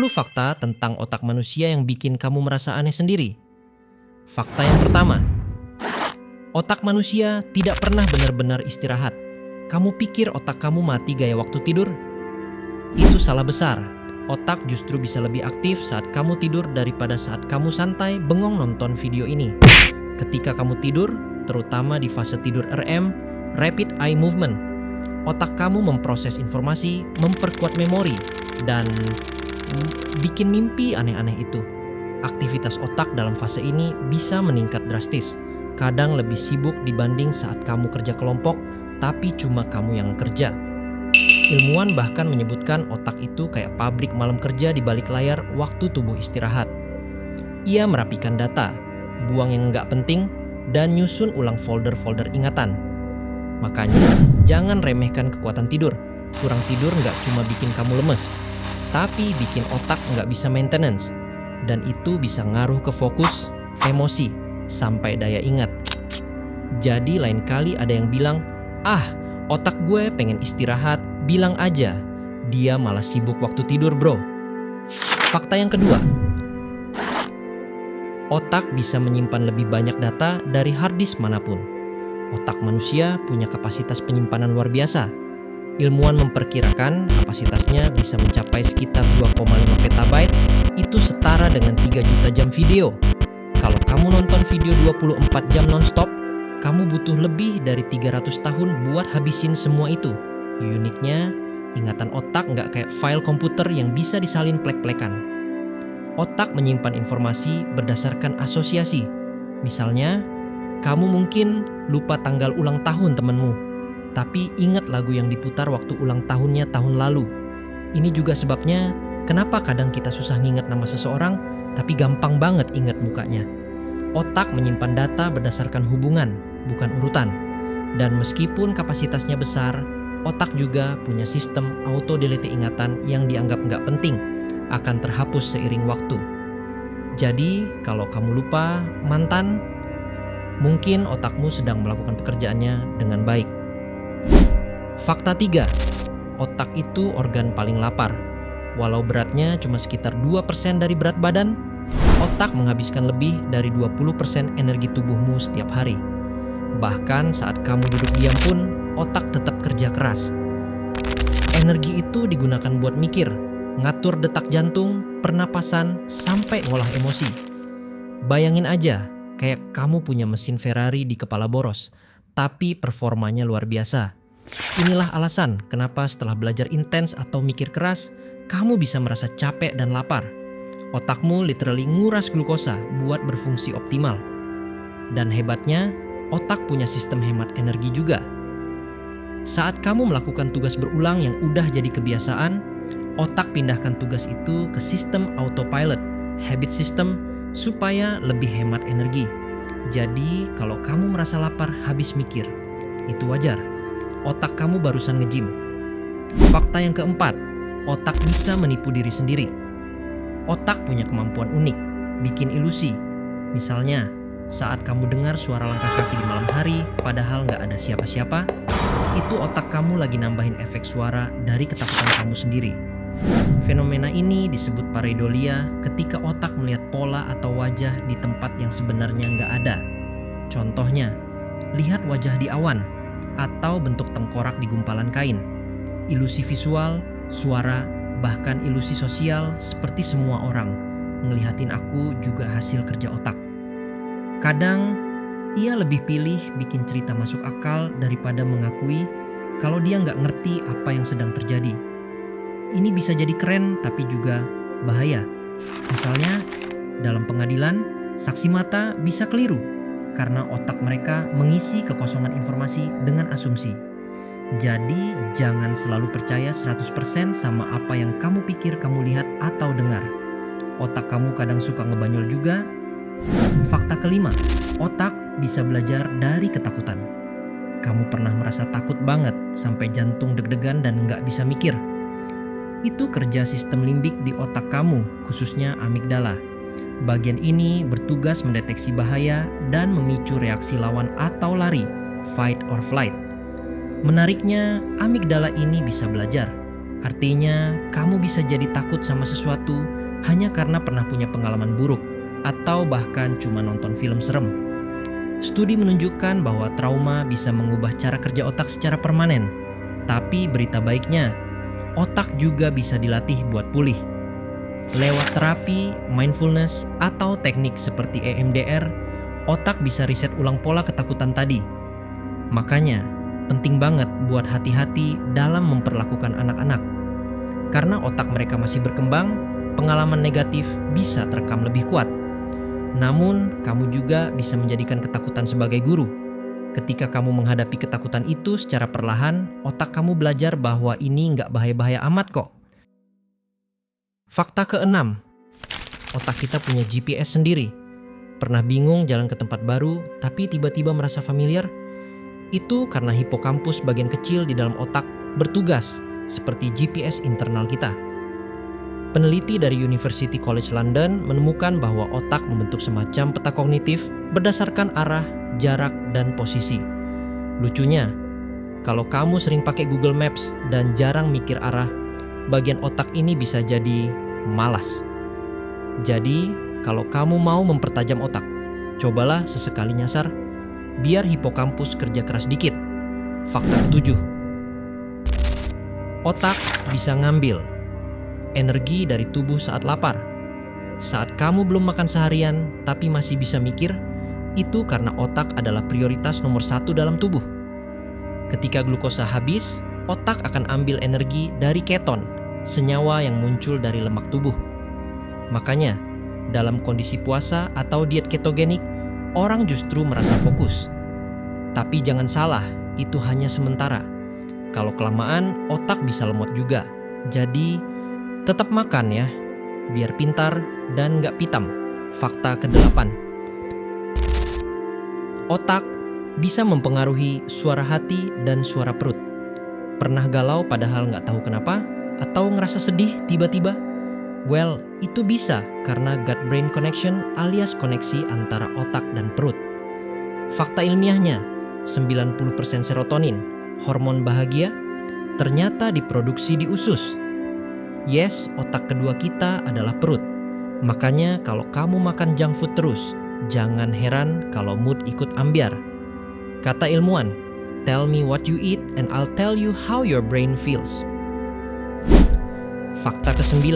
fakta tentang otak manusia yang bikin kamu merasa aneh sendiri. Fakta yang pertama, otak manusia tidak pernah benar-benar istirahat. Kamu pikir otak kamu mati gaya waktu tidur? Itu salah besar. Otak justru bisa lebih aktif saat kamu tidur daripada saat kamu santai bengong nonton video ini. Ketika kamu tidur, terutama di fase tidur REM, Rapid Eye Movement, otak kamu memproses informasi, memperkuat memori, dan bikin mimpi aneh-aneh itu. Aktivitas otak dalam fase ini bisa meningkat drastis. Kadang lebih sibuk dibanding saat kamu kerja kelompok, tapi cuma kamu yang kerja. Ilmuwan bahkan menyebutkan otak itu kayak pabrik malam kerja di balik layar waktu tubuh istirahat. Ia merapikan data, buang yang nggak penting, dan nyusun ulang folder-folder ingatan. Makanya, jangan remehkan kekuatan tidur. Kurang tidur nggak cuma bikin kamu lemes, tapi bikin otak nggak bisa maintenance. Dan itu bisa ngaruh ke fokus, emosi, sampai daya ingat. Jadi lain kali ada yang bilang, otak gue pengen istirahat, bilang aja, dia malah sibuk waktu tidur bro. Fakta yang kedua, otak bisa menyimpan lebih banyak data dari hard disk manapun. Otak manusia punya kapasitas penyimpanan luar biasa. Ilmuwan memperkirakan kapasitasnya bisa mencapai sekitar 2,5 petabyte, itu setara dengan 3 juta jam video. Kalau kamu nonton video 24 jam nonstop, kamu butuh lebih dari 300 tahun buat habisin semua itu. Uniknya, ingatan otak nggak kayak file komputer yang bisa disalin plek-plekan. Otak menyimpan informasi berdasarkan asosiasi. Misalnya, kamu mungkin lupa tanggal ulang tahun temenmu, tapi ingat lagu yang diputar waktu ulang tahunnya tahun lalu. Ini juga sebabnya kenapa kadang kita susah nginget nama seseorang, tapi gampang banget ingat mukanya. Otak menyimpan data berdasarkan hubungan, bukan urutan. Dan meskipun kapasitasnya besar, otak juga punya sistem auto-delete ingatan yang dianggap nggak penting, akan terhapus seiring waktu. Jadi, kalau kamu lupa mantan, mungkin otakmu sedang melakukan pekerjaannya dengan baik. Fakta 3, otak itu organ paling lapar. Walau beratnya cuma sekitar 2% dari berat badan, otak menghabiskan lebih dari 20% energi tubuhmu setiap hari. Bahkan saat kamu duduk diam pun, otak tetap kerja keras. Energi itu digunakan buat mikir, ngatur detak jantung, pernapasan, sampai ngolah emosi. Bayangin aja, kayak kamu punya mesin Ferrari di kepala boros, tapi performanya luar biasa. Inilah alasan kenapa setelah belajar intens atau mikir keras, kamu bisa merasa capek dan lapar. Otakmu literally nguras glukosa buat berfungsi optimal. Dan hebatnya, otak punya sistem hemat energi juga. Saat kamu melakukan tugas berulang yang udah jadi kebiasaan, otak pindahkan tugas itu ke sistem autopilot, habit system, supaya lebih hemat energi. Jadi, kalau kamu merasa lapar habis mikir, itu wajar. Otak kamu barusan nge-gym. Fakta yang keempat, otak bisa menipu diri sendiri. Otak punya kemampuan unik, bikin ilusi. Misalnya, saat kamu dengar suara langkah kaki di malam hari, padahal nggak ada siapa-siapa, itu otak kamu lagi nambahin efek suara dari ketakutan kamu sendiri. Fenomena ini disebut pareidolia ketika otak melihat pola atau wajah di tempat yang sebenarnya nggak ada. Contohnya, lihat wajah di awan atau bentuk tengkorak di gumpalan kain. Ilusi visual, suara, bahkan ilusi sosial seperti semua orang. Ngelihatin aku juga hasil kerja otak. Kadang, ia lebih pilih bikin cerita masuk akal daripada mengakui kalau dia nggak ngerti apa yang sedang terjadi. Ini bisa jadi keren tapi juga bahaya. Misalnya, dalam pengadilan, saksi mata bisa keliru karena otak mereka mengisi kekosongan informasi dengan asumsi. Jadi, jangan selalu percaya 100% sama apa yang kamu pikir kamu lihat atau dengar. Otak kamu kadang suka ngebanyol juga. Fakta kelima, otak bisa belajar dari ketakutan. Kamu pernah merasa takut banget sampai jantung deg-degan dan nggak bisa mikir? Itu kerja sistem limbik di otak kamu, khususnya amigdala. Bagian ini bertugas mendeteksi bahaya dan memicu reaksi lawan atau lari, fight or flight. Menariknya, amigdala ini bisa belajar. Artinya, kamu bisa jadi takut sama sesuatu, hanya karena pernah punya pengalaman buruk atau bahkan cuma nonton film serem. Studi menunjukkan bahwa trauma bisa mengubah cara kerja otak secara permanen. Tapi berita baiknya, otak juga bisa dilatih buat pulih. Lewat terapi, mindfulness, atau teknik seperti EMDR, otak bisa riset ulang pola ketakutan tadi. Makanya, penting banget buat hati-hati dalam memperlakukan anak-anak. Karena otak mereka masih berkembang, pengalaman negatif bisa terekam lebih kuat. Namun, kamu juga bisa menjadikan ketakutan sebagai guru. Ketika kamu menghadapi ketakutan itu secara perlahan, otak kamu belajar bahwa ini nggak bahaya-bahaya amat kok. Fakta ke-6, otak kita punya GPS sendiri. Pernah bingung jalan ke tempat baru, tapi tiba-tiba merasa familiar? Itu karena hipokampus bagian kecil di dalam otak bertugas seperti GPS internal kita. Peneliti dari University College London menemukan bahwa otak membentuk semacam peta kognitif berdasarkan arah, jarak, dan posisi. Lucunya, kalau kamu sering pakai Google Maps dan jarang mikir arah, bagian otak ini bisa jadi malas. Jadi, kalau kamu mau mempertajam otak, cobalah sesekali nyasar, biar hipokampus kerja keras dikit. Fakta ke-7, otak bisa ngambil energi dari tubuh saat lapar. Saat kamu belum makan seharian tapi masih bisa mikir, itu karena otak adalah prioritas nomor 1 dalam tubuh. Ketika glukosa habis, otak akan ambil energi dari keton, senyawa yang muncul dari lemak tubuh. Makanya, dalam kondisi puasa atau diet ketogenik, orang justru merasa fokus. Tapi jangan salah, itu hanya sementara. Kalau kelamaan, otak bisa lemot juga. Jadi, tetap makan ya, biar pintar dan nggak pitam. Fakta ke-8, otak bisa mempengaruhi suara hati dan suara perut. Pernah galau padahal nggak tahu kenapa? Atau ngerasa sedih tiba-tiba? Well, itu bisa karena gut-brain connection alias koneksi antara otak dan perut. Fakta ilmiahnya, 90% serotonin, hormon bahagia, ternyata diproduksi di usus. Yes, otak kedua kita adalah perut. Makanya kalau kamu makan junk food terus, jangan heran kalau mood ikut ambyar. Kata ilmuwan, tell me what you eat and I'll tell you how your brain feels. Fakta ke-9,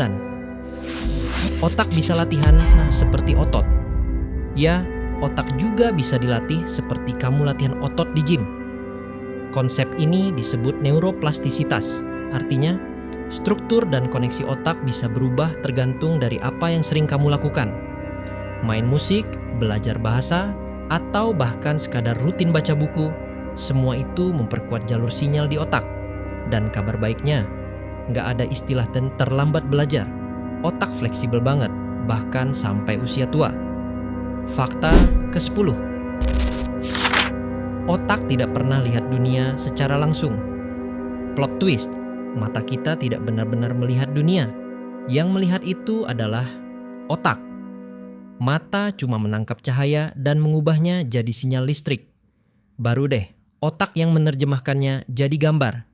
otak bisa latihan seperti otot. Ya, otak juga bisa dilatih seperti kamu latihan otot di gym. Konsep ini disebut neuroplastisitas. Artinya, struktur dan koneksi otak bisa berubah tergantung dari apa yang sering kamu lakukan. Main musik, belajar bahasa, atau bahkan sekadar rutin baca buku, semua itu memperkuat jalur sinyal di otak. Dan kabar baiknya, nggak ada istilah terlambat belajar. Otak fleksibel banget, bahkan sampai usia tua. Fakta ke-10, otak tidak pernah lihat dunia secara langsung. Plot twist, mata kita tidak benar-benar melihat dunia. Yang melihat itu adalah otak. Mata cuma menangkap cahaya dan mengubahnya jadi sinyal listrik. Baru deh, otak yang menerjemahkannya jadi gambar.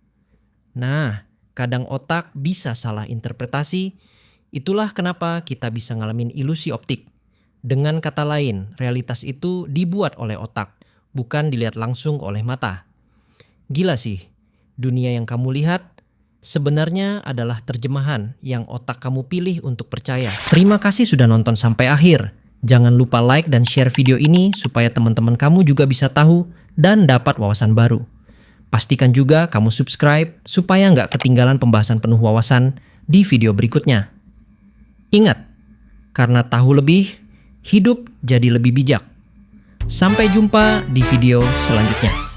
Nah, kadang otak bisa salah interpretasi. Itulah kenapa kita bisa ngalamin ilusi optik. Dengan kata lain, realitas itu dibuat oleh otak, bukan dilihat langsung oleh mata. Gila sih, dunia yang kamu lihat sebenarnya adalah terjemahan yang otak kamu pilih untuk percaya. Terima kasih sudah nonton sampai akhir. Jangan lupa like dan share video ini supaya teman-teman kamu juga bisa tahu dan dapat wawasan baru. Pastikan juga kamu subscribe supaya nggak ketinggalan pembahasan penuh wawasan di video berikutnya. Ingat, karena tahu lebih, hidup jadi lebih bijak. Sampai jumpa di video selanjutnya.